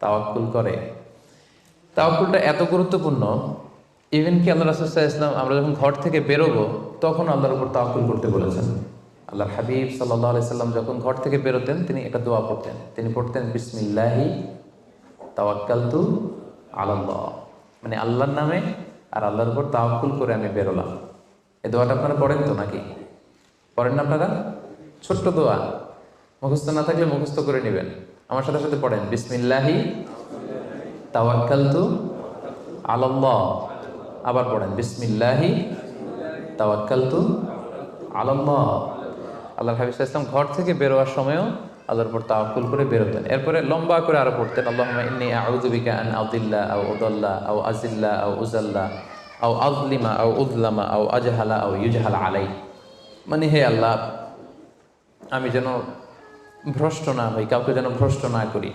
তাওয়াক্কুল করে। তাওয়াক্কুলটা এত গুরুত্বপূর্ণ, ইভেন কি আল্লাহ রাসূল সাল্লাল্লাহু আলাইহি ওয়াসাল্লাম আমরা যখন ঘর থেকে বেরোবো তখন আল্লাহর উপর তাওয়াক্কুল করতে বলেছেন। আল্লাহর হাবিব সাল্লাল্লাহু আলাইহি সাল্লাম যখন ঘর থেকে বেরোতেন তিনি একটা দোয়া পড়তেন, তিনি পড়তেন বিসমিল্লাহি তাওয়াক্কালতু আলাল্লাহ, মানে আল্লাহর নামে আর আল্লাহর উপর তাওয়াক্কুল করে আমি বেরোলাম। এই দোয়াটা আপনারা পড়েন তো নাকি? পড়েন না আপনারা? ছোট্ট দোয়া, মুখস্থ না থাকলে মুখস্থ করে নেবেন, আমার সাথে সাথে পড়েন বিসমিল্লাহি তাওয়াক্কালতু আলাল্লাহ। আবার পড়েন বিসমিল্লাহি তাওয়াক্কালতু আলাল্লাহ। আল্লাহর হাবিব সাল্লাল্লাহু আলাইহি ওয়াসাল্লাম ঘর থেকে বেরোয়ার সময়ও আল্লাহর উপর তাওয়াক্কুল করে বেরোতেন। এরপরে লম্বা করে আরো পড়তেন আল্লাহুম্মা ইন্নী আউযু বিকা আন আযিল্লা আও উযাল্লা আও আযিল্লা আও উযাল্লা আও আযলিমা আও উযলামা আও আজহালা আও ইউজহালা আলাই। মানে হে আল্লাহ, আমি যেন ভ্রষ্ট না হই, কাউকে যেন ভ্রষ্ট না করি,